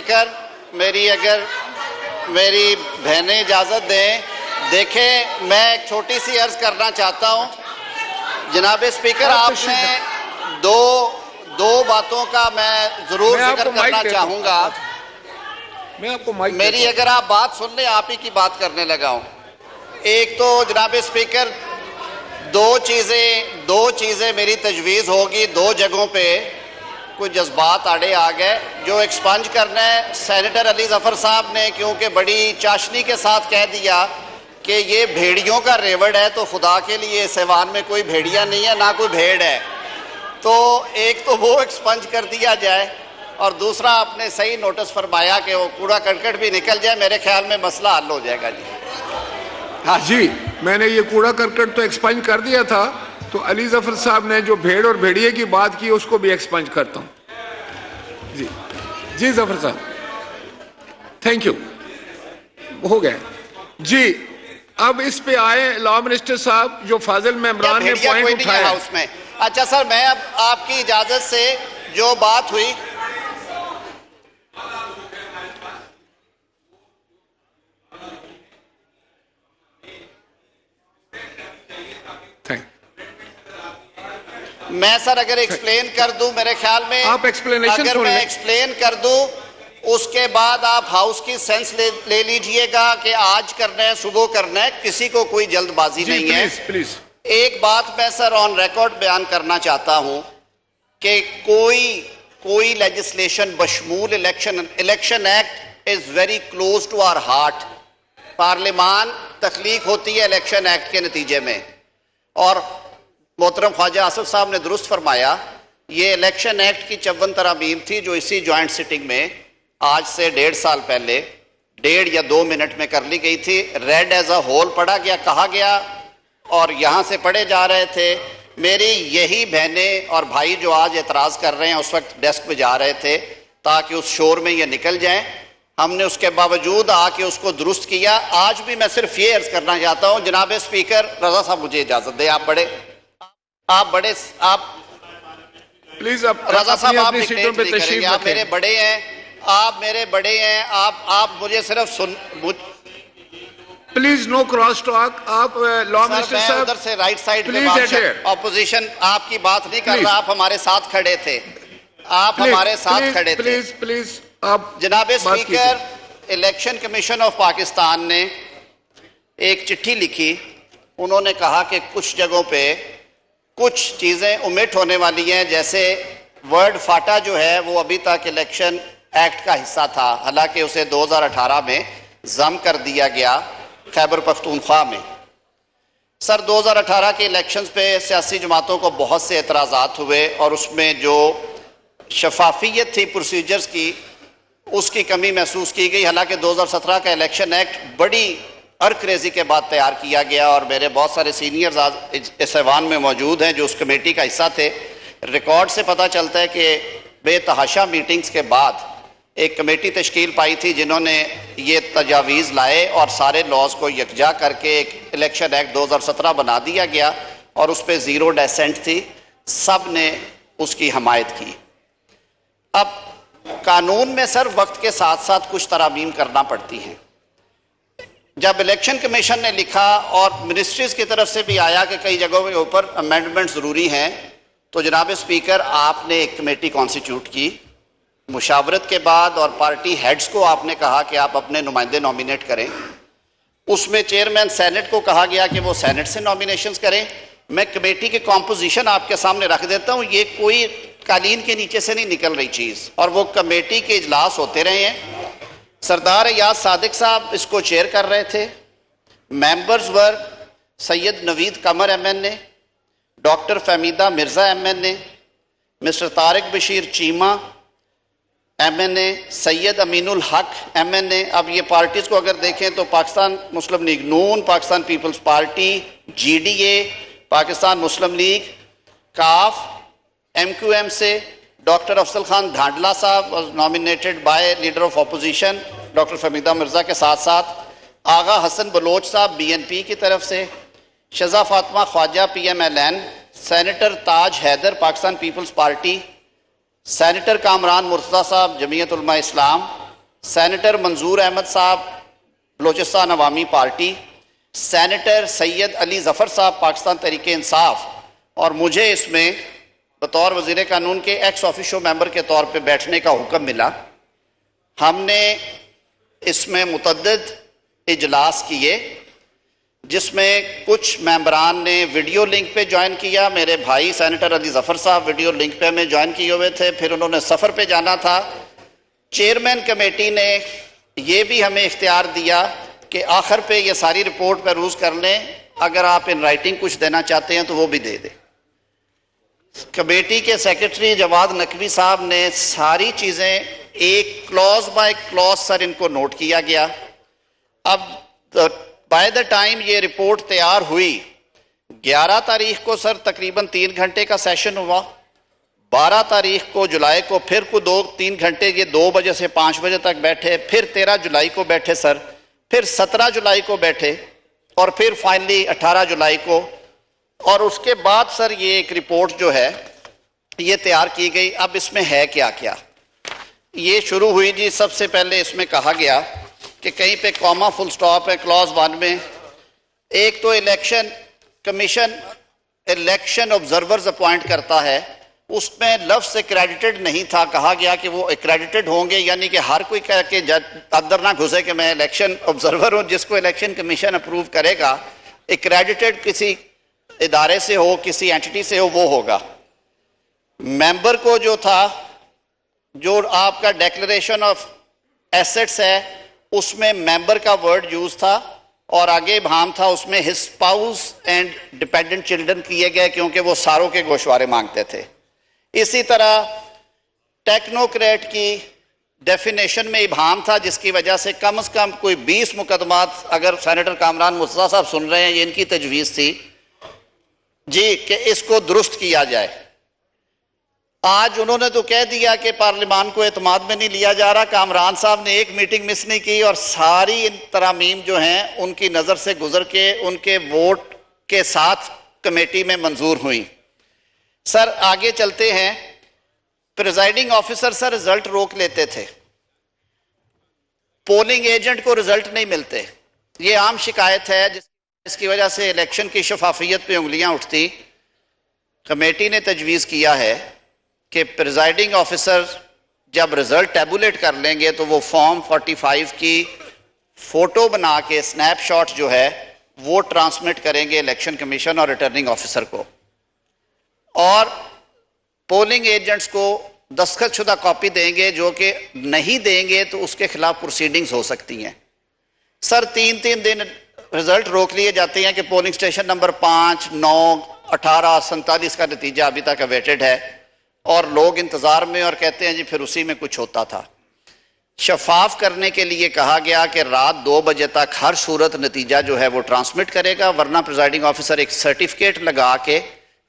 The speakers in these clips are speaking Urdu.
اسپیکر میری بہنیں اجازت دیں. دیکھیں میں ایک چھوٹی سی عرض کرنا چاہتا ہوں. جناب اسپیکر آپ نے دو باتوں کا میں ضرور ذکر کرنا چاہوں گا. میری اگر آپ بات سن لیں آپ ہی کی بات کرنے لگا ہوں. ایک تو جناب اسپیکر دو چیزیں میری تجویز ہوگی. دو جگہوں پہ کوئی جذبات آڑے آ گئے جو ایکسپنج کرنا ہے. سینیٹر علی ظفر صاحب نے کیونکہ بڑی چاشنی کے ساتھ کہہ دیا کہ یہ بھیڑیوں کا ریوڑ ہے تو خدا کے لیے سیوان میں کوئی بھیڑیا نہیں ہے نہ کوئی بھیڑ ہے. تو ایک تو وہ ایکسپنج کر دیا جائے اور دوسرا آپ نے صحیح نوٹس فرمایا کہ وہ کوڑا کرکٹ بھی نکل جائے. میرے خیال میں مسئلہ حل ہو جائے گا. جی میں نے یہ کوڑا کرکٹ تو ایکسپنج کر دیا تھا تو علی ظفر صاحب نے جو بھیڑ اور بھیڑیے کی بات کی اس کو بھی ایکسپنج کرتا ہوں. جی ظفر صاحب تھینک یو ہو گئے. جی اب اس پہ آئے لا منسٹر صاحب جو فاضل ممبران نے پوائنٹ اٹھایا ہاؤس میں. اچھا سر میں اب آپ کی اجازت سے جو بات ہوئی میں سر اگر ایکسپلین کر دوں میرے خیال میں آپ ایکسپلینیشن اگر میں ایکسپلین کر دوں اس کے بعد آپ ہاؤس کی سینس لے لیجئے گا کہ آج کرنا ہے صبح کرنا ہے. کسی کو کوئی جلد بازی نہیں ہے. پلیز ایک بات میں سر آن ریکارڈ بیان کرنا چاہتا ہوں کہ کوئی لیجسلیشن بشمول election act is very close to our heart. پارلیمان تخلیق ہوتی ہے الیکشن ایکٹ کے نتیجے میں اور محترم خواجہ آصف صاحب نے درست فرمایا یہ الیکشن ایکٹ کی 54 ترامیم تھی جو اسی جوائنٹ سٹنگ میں آج سے 1.5 سال پہلے 1.5 یا 2 منٹ میں کر لی گئی تھی. ریڈ ایز اے ہول پڑھا گیا کہا گیا اور یہاں سے پڑھے جا رہے تھے. میری یہی بہنیں اور بھائی جو آج اعتراض کر رہے ہیں اس وقت ڈیسک پہ جا رہے تھے تاکہ اس شور میں یہ نکل جائیں. ہم نے اس کے باوجود آ کے اس کو درست کیا. آج بھی میں صرف یہ عرض کرنا چاہتا ہوں جناب اسپیکر رضا صاحب مجھے اجازت دیں. پلیز رضا صاحب آپ سیٹوں پہ تشریف آپ میرے بڑے ہیں آپ مجھے صرف پلیز نو کراس ٹاک. آپ لا منسٹر صاحب ادھر سے رائٹ سائڈ پہ اپوزیشن آپ کی بات نہیں کر رہا. آپ ہمارے ساتھ کھڑے تھے. پلیز آپ جناب speaker election commission of Pakistan نے ایک چٹھی لکھی. انہوں نے کہا کہ کچھ جگہوں پہ کچھ چیزیں omit ہونے والی ہیں جیسے ورڈ فاٹا جو ہے وہ ابھی تک الیکشن ایکٹ کا حصہ تھا حالانکہ اسے 2018 میں ضم کر دیا گیا خیبر پختونخوا میں. سر 2018 کے الیکشنز پہ سیاسی جماعتوں کو بہت سے اعتراضات ہوئے اور اس میں جو شفافیت تھی پروسیجرز کی اس کی کمی محسوس کی گئی. حالانکہ 2017 کا الیکشن ایکٹ بڑی ارکریزی کے بعد تیار کیا گیا اور میرے بہت سارے سینئرز اس ایوان میں موجود ہیں جو اس کمیٹی کا حصہ تھے. ریکارڈ سے پتہ چلتا ہے کہ بے تحاشا میٹنگز کے بعد ایک کمیٹی تشکیل پائی تھی جنہوں نے یہ تجاویز لائے اور سارے لاز کو یکجا کر کے ایک الیکشن ایکٹ 2017 بنا دیا گیا اور اس پہ 0 ڈیسنٹ تھی. سب نے اس کی حمایت کی. اب قانون میں سر وقت کے ساتھ ساتھ کچھ ترامیم کرنا پڑتی ہیں. جب الیکشن کمیشن نے لکھا اور منسٹریز کی طرف سے بھی آیا کہ کئی جگہوں کے اوپر امینڈمنٹ ضروری ہیں تو جناب اسپیکر آپ نے ایک کمیٹی کانسٹیٹیوٹ کی مشاورت کے بعد اور پارٹی ہیڈز کو آپ نے کہا کہ آپ اپنے نمائندے نومینیٹ کریں. اس میں چیئرمین سینٹ کو کہا گیا کہ وہ سینٹ سے نومینیشنز کریں. میں کمیٹی کی کمپوزیشن آپ کے سامنے رکھ دیتا ہوں. یہ کوئی قالین کے نیچے سے نہیں نکل رہی چیز اور وہ کمیٹی کے اجلاس ہوتے رہے ہیں. سردار ایاز صادق صاحب اس کو چیئر کر رہے تھے. Members were Syed Naveed Qamar M N A, doctor Fehmida Mirza M N A, mister Tariq Bashir Cheema M N A, Syed Amin Ulhaq M N اے. اب یہ پارٹیز کو اگر دیکھیں تو Pakistan Muslim League Noon, Pakistan Peoples Party, G D A, Pakistan Muslim League, کاف, ایم کیو ایم سے doctor Afzal Khan Dhandla sahib was nominated by leader of opposition doctor Fehmida Mirza کے ساتھ ساتھ آغا حسن بلوچ صاحب بی این پی کی طرف سے, Shiza Fatima Khawaja P M L N, senator Taj Haider Pakistan Peoples Party, senator Kamran Murtaza sahib Jamiat Ulema Islam, senator منظور احمد صاحب بلوچستان عوامی پارٹی، سینیٹر سید علی ظفر صاحب پاکستان تحریک انصاف، اور مجھے اس میں بطور وزیر قانون کے ایکس آفیشو ممبر کے طور پہ بیٹھنے کا حکم ملا۔ ہم نے اس میں متعدد اجلاس کیے، جس میں کچھ ممبران نے ویڈیو لنک پہ جوائن کیا۔ میرے بھائی سینیٹر علی ظفر صاحب ویڈیو لنک پہ میں جوائن کیے ہوئے تھے، پھر انہوں نے سفر پہ جانا تھا۔ چیئرمین کمیٹی نے یہ بھی ہمیں اختیار دیا کہ آخر پہ یہ ساری رپورٹ پروز کر لیں، اگر آپ ان رائٹنگ کچھ دینا چاہتے ہیں تو وہ بھی دے دیں۔ کمیٹی کے سیکرٹری جواد نقوی صاحب نے ساری چیزیں ایک کلوز بائی کلوز سر ان کو نوٹ کیا گیا۔ اب بائی دا ٹائم یہ رپورٹ تیار ہوئی، 11 تاریخ کو سر تقریباً 3 گھنٹے کا سیشن ہوا، 12 تاریخ کو جولائی کو پھر کو 2-3 گھنٹے یہ 2 بجے سے 5 بجے تک بیٹھے، پھر 13 جولائی کو بیٹھے سر، پھر 17 جولائی کو بیٹھے، اور پھر فائنلی 18 جولائی کو، اور اس کے بعد سر یہ ایک رپورٹ جو ہے یہ تیار کی گئی۔ اب اس میں ہے کیا کیا؟ یہ شروع ہوئی جی، سب سے پہلے اس میں کہا گیا کہ کہیں پہ کاما فل سٹاپ ہے کلوز 1 میں۔ ایک تو election commission election observers appoint کرتا ہے، اس میں لفظ ایکریڈیٹڈ نہیں تھا، کہا گیا کہ وہ ایکریڈیٹڈ ہوں گے، یعنی کہ ہر کوئی کہہ کے اندر نہ گھسے کہ میں الیکشن آبزرور ہوں۔ جس کو الیکشن کمیشن اپروو کرے گا، ایکریڈیٹڈ کسی ادارے سے ہو، کسی اینٹی سے ہو، وہ ہوگا۔ ممبر کو جو تھا، جو آپ کا ڈیکلریشن آف ایسٹس ہے، اس میں ممبر کا ورڈ یوز تھا، اور آگے ابہام تھا اس میں his spouse and dependent children کیے گئے، کیونکہ وہ ساروں کے گوشوارے مانگتے تھے۔ اسی طرح ٹیکنوکریٹ کی ڈیفینیشن میں ابہام تھا، جس کی وجہ سے کم از کم کوئی 20 مقدمات، اگر سینیٹر کامران مرتضیٰ صاحب سن رہے ہیں، یہ ان کی تجویز تھی جی کہ اس کو درست کیا جائے۔ آج انہوں نے تو کہہ دیا کہ پارلیمان کو اعتماد میں نہیں لیا جا رہا، کامران صاحب نے ایک میٹنگ مس نہیں کی، اور ساری ترامیم جو ہیں ان کی نظر سے گزر کے ان کے ووٹ کے ساتھ کمیٹی میں منظور ہوئی۔ سر آگے چلتے ہیں، پریزائڈنگ آفیسر سر رزلٹ روک لیتے تھے، پولنگ ایجنٹ کو رزلٹ نہیں ملتے، یہ عام شکایت ہے جس کی وجہ سے الیکشن کی شفافیت پہ انگلیاں اٹھتی۔ کمیٹی نے تجویز کیا ہے کہ پریزائڈنگ آفیسر جب رزلٹ ٹیبولیٹ کر لیں گے تو وہ فارم 45 کی فوٹو بنا کے سنیپ شاٹ جو ہے وہ ٹرانسمٹ کریں گے الیکشن کمیشن اور ریٹرننگ آفیسر کو، اور پولنگ ایجنٹس کو دستخط شدہ کاپی دیں گے، جو کہ نہیں دیں گے تو اس کے خلاف پروسیڈنگز ہو سکتی ہیں۔ سر 3 دن رزلٹ روک لیے جاتے ہیں کہ پولنگ سٹیشن نمبر 5، 9، 18، 47 کا نتیجہ ابھی تک اویٹڈ ہے، اور لوگ انتظار میں، اور کہتے ہیں جی پھر اسی میں کچھ ہوتا تھا۔ شفاف کرنے کے لیے کہا گیا کہ رات 2 بجے تک ہر صورت نتیجہ جو ہے وہ ٹرانسمٹ کرے گا، ورنہ پریزائڈنگ آفیسر ایک سرٹیفکیٹ لگا کے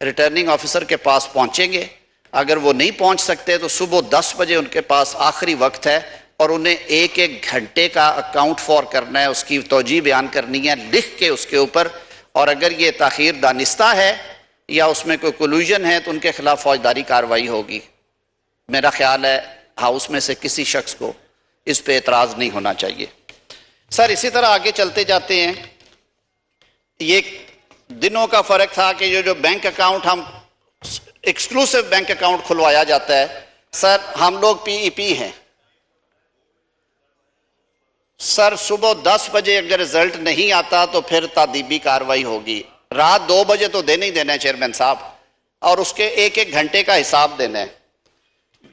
ریٹرننگ آفیسر کے پاس پہنچیں گے۔ اگر وہ نہیں پہنچ سکتے تو صبح 10 بجے ان کے پاس آخری وقت ہے، اور انہیں 1 گھنٹے کا اکاؤنٹ فار کرنا ہے، اس کی توجیہ بیان کرنی ہے لکھ کے اس کے اوپر، اور اگر یہ تاخیر دانستہ ہے یا اس میں کوئی کولوژن ہے تو ان کے خلاف فوجداری کارروائی ہوگی۔ میرا خیال ہے ہاؤس میں سے کسی شخص کو اس پہ اعتراض نہیں ہونا چاہیے۔ سر اسی طرح آگے چلتے جاتے ہیں، یہ دنوں کا فرق تھا کہ یہ جو بینک اکاؤنٹ ہم ایکسکلوسیو بینک اکاؤنٹ کھلوایا جاتا ہے، سر ہم لوگ پی ای پی ہیں، سر صبح 10 بجے اگر رزلٹ نہیں آتا تو پھر تادیبی کارروائی ہوگی۔ رات 2 بجے تو دینا ہی دینا ہے چیئرمین صاحب، اور اس کے 1 گھنٹے کا حساب دینا ہے۔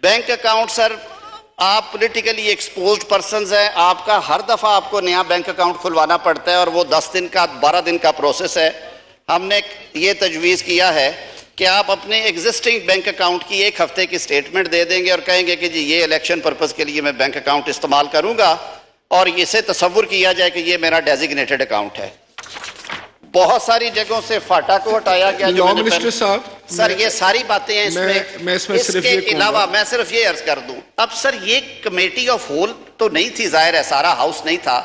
بینک اکاؤنٹ سر آپ پولیٹیکلی ایکسپوزڈ پرسنز ہیں، آپ کا ہر دفعہ آپ کو نیا بینک اکاؤنٹ کھلوانا پڑتا ہے، اور وہ 10 دن کا 12 دن کا پروسیس ہے۔ ہم نے یہ تجویز کیا ہے کہ آپ اپنے ایگزسٹنگ بینک اکاؤنٹ کی 1 ہفتے کی سٹیٹمنٹ دے دیں گے، اور کہیں گے کہ جی یہ الیکشن پرپز کے لیے میں بینک اکاؤنٹ استعمال کروں گا، اور اسے تصور کیا جائے کہ یہ میرا ڈیزیگنیٹڈ اکاؤنٹ ہے۔ بہت ساری جگہوں سے فاٹا کو ہٹایا گیا، جو منسٹر صاحب سر یہ ساری باتیں ہیں اس میں اس کے علاوہ میں صرف یہ عرض کر دوں، اب سر یہ کمیٹی آف ہول تو نہیں تھی، ظاہر ہے سارا ہاؤس نہیں تھا،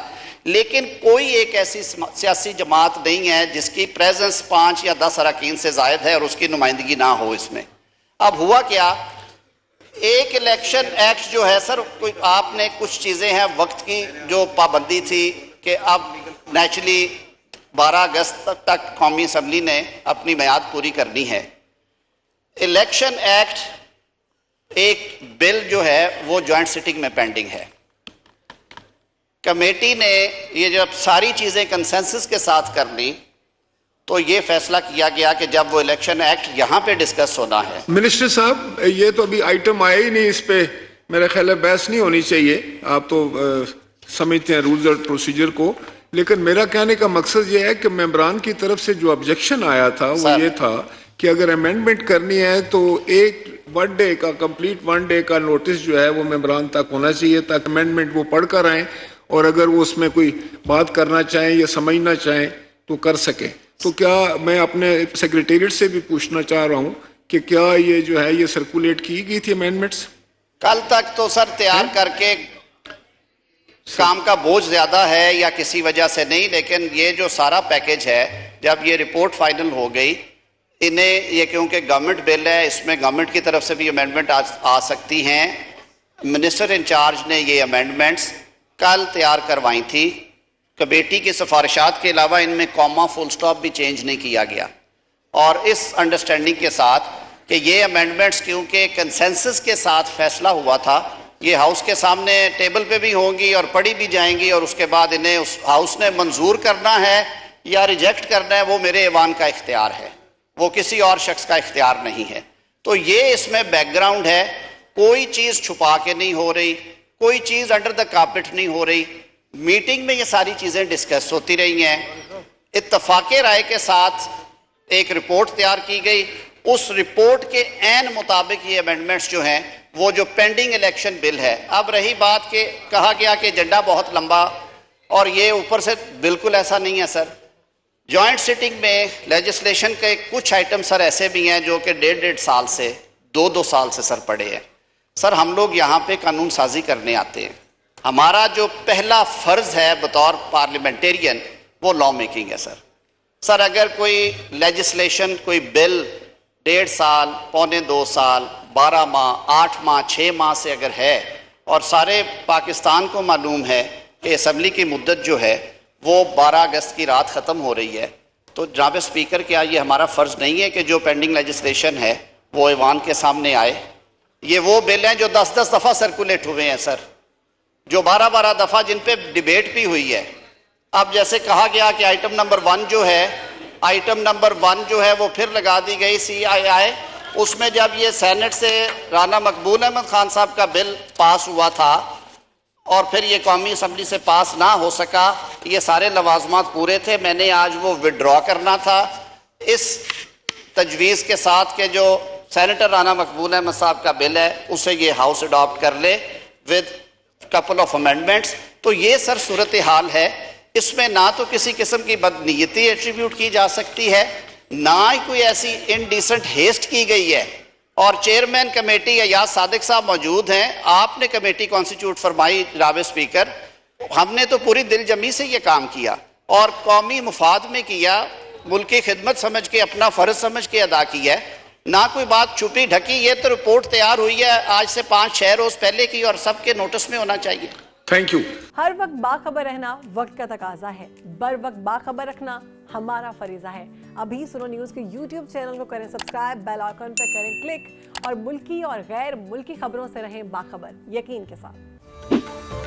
لیکن کوئی ایک ایسی سیاسی جماعت نہیں ہے جس کی پریزنس 5 یا 10 اراکین سے زائد ہے اور اس کی نمائندگی نہ ہو اس میں۔ اب ہوا کیا، ایک الیکشن ایکٹ جو ہے سر، آپ نے کچھ چیزیں ہیں وقت کی جو پابندی تھی کہ اب نیچرلی 12 اگست تک قومی اسمبلی نے اپنی میعاد پوری کرنی ہے. الیکشن ایکٹ ایک بل جو ہے وہ جوائنٹ سٹنگ میں پینڈنگ ہے. کمیٹی نے یہ جب ساری چیزیں کنسنسس کے ساتھ کر لی تو یہ فیصلہ کیا گیا کہ جب وہ الیکشن ایکٹ یہاں پہ ڈسکس ہونا ہے. منسٹر صاحب یہ تو ابھی آئٹم آیا ہی نہیں, اس پہ میرا خیال ہے بحث نہیں ہونی چاہیے, آپ تو سمجھتے ہیں رولز اور پروسیجر کو, لیکن میرا کہنے کا مقصد یہ ہے کہ ممبران کی طرف سے جو آبجیکشن آیا تھا وہ یہ تھا کہ اگر امینڈمنٹ کرنی ہے تو ایک 1 ڈے کا کمپلیٹ 1 ڈے کا نوٹس جو ہے وہ ممبران تک ہونا چاہیے تاکہ امینڈمنٹ وہ پڑھ کر آئیں اور اگر وہ اس میں کوئی بات کرنا چاہیں یا سمجھنا چاہیں تو کر سکیں. تو کیا میں اپنے سیکریٹریٹ سے بھی پوچھنا چاہ رہا ہوں کہ کیا یہ جو ہے یہ سرکولیٹ کی گئی تھی امینڈمنٹس؟ کل تک تو سر تیار کر کے کام کا بوجھ زیادہ ہے یا کسی وجہ سے نہیں, لیکن یہ جو سارا پیکج ہے جب یہ رپورٹ فائنل ہو گئی, انہیں یہ کیونکہ گورنمنٹ بل ہے اس میں گورنمنٹ کی طرف سے بھی امینڈمنٹ آ سکتی ہیں. منسٹر انچارج نے یہ امینڈمنٹس کل تیار کروائی تھی. کمیٹی کی سفارشات کے علاوہ ان میں کاما فل سٹاپ بھی چینج نہیں کیا گیا, اور اس انڈرسٹینڈنگ کے ساتھ کہ یہ امینڈمنٹس کیونکہ کنسنسس کے ساتھ فیصلہ ہوا تھا, یہ ہاؤس کے سامنے ٹیبل پہ بھی ہوں گی اور پڑھی بھی جائیں گی, اور اس کے بعد انہیں اس ہاؤس نے منظور کرنا ہے یا ریجیکٹ کرنا ہے وہ میرے ایوان کا اختیار ہے, وہ کسی اور شخص کا اختیار نہیں ہے. تو یہ اس میں بیک گراؤنڈ ہے, کوئی چیز چھپا کے نہیں ہو رہی, کوئی چیز انڈر دا کارپٹ نہیں ہو رہی. میٹنگ میں یہ ساری چیزیں ڈسکس ہوتی رہی ہیں, اتفاق رائے کے ساتھ ایک رپورٹ تیار کی گئی, اس رپورٹ کے عین مطابق یہ امینڈمنٹس جو ہیں وہ جو پینڈنگ الیکشن بل ہے. اب رہی بات کہ کہا گیا کہ ایجنڈا بہت لمبا, اور یہ اوپر سے بالکل ایسا نہیں ہے سر. جوائنٹ سٹنگ میں لیجسلیشن کے کچھ آئٹم سر ایسے بھی ہیں جو کہ 1.5 سال سے 2 سال سے سر پڑے ہیں. سر ہم لوگ یہاں پہ قانون سازی کرنے آتے ہیں, ہمارا جو پہلا فرض ہے بطور پارلیمنٹیرین وہ لا میکنگ ہے. سر اگر کوئی لیجسلیشن کوئی بل 1.5 سال 1.25 سال 12 ماہ 8 ماہ 6 ماہ سے اگر ہے, اور سارے پاکستان کو معلوم ہے کہ اسمبلی کی مدت جو ہے وہ 12 اگست کی رات ختم ہو رہی ہے, تو جناب اسپیکر کیا یہ ہمارا فرض نہیں ہے کہ جو پینڈنگ لیجسلیشن ہے وہ ایوان کے سامنے آئے؟ یہ وہ بل ہیں جو 10 دفعہ سرکولیٹ ہوئے ہیں سر, جو 12 دفعہ جن پہ ڈیبیٹ بھی ہوئی ہے. اب جیسے کہا گیا کہ آئٹم نمبر 1 جو ہے وہ پھر لگا دی گئی CII, اس میں جب یہ سینٹ سے رانا مقبول احمد خان صاحب کا بل پاس ہوا تھا اور پھر یہ قومی اسمبلی سے پاس نہ ہو سکا, یہ سارے لوازمات پورے تھے, میں نے آج وہ وڈرا کرنا تھا اس تجویز کے ساتھ کہ جو سینیٹر رانا مقبول احمد صاحب کا بل ہے اسے یہ ہاؤس اڈاپٹ کر لے ود couple of amendments. تو یہ سر صورتحال ہے, اس میں نہ تو کسی قسم کی بدنیتی ایٹریبیوٹ کی جا سکتی ہے, نہ ہی کوئی ایسی انڈیسنٹ ہیسٹ کی گئی ہے. اور چیئرمین کمیٹی ایاز صادق صاحب موجود ہیں, آپ نے کمیٹی کانسٹیٹیوٹ فرمائی جناب اسپیکر, ہم نے تو پوری دل جمی سے یہ کام کیا اور قومی مفاد میں کیا, ملکی خدمت سمجھ کے اپنا فرض سمجھ کے ادا کیا ہے, نہ کوئی بات چھپی ڈھکی. یہ تو رپورٹ تیار ہوئی ہے آج سے 5-6 روز پہلے کی, اور سب کے نوٹس میں ہونا چاہیے. Thank you. ہر وقت باخبر رہنا وقت کا تقاضا ہے, بر وقت باخبر رکھنا ہمارا فریضہ ہے. ابھی سنو نیوز کے YouTube چینل کو کریں سبسکرائب, بیل آئیکن پہ کریں کلک, اور ملکی اور غیر ملکی خبروں سے رہیں باخبر یقین کے ساتھ.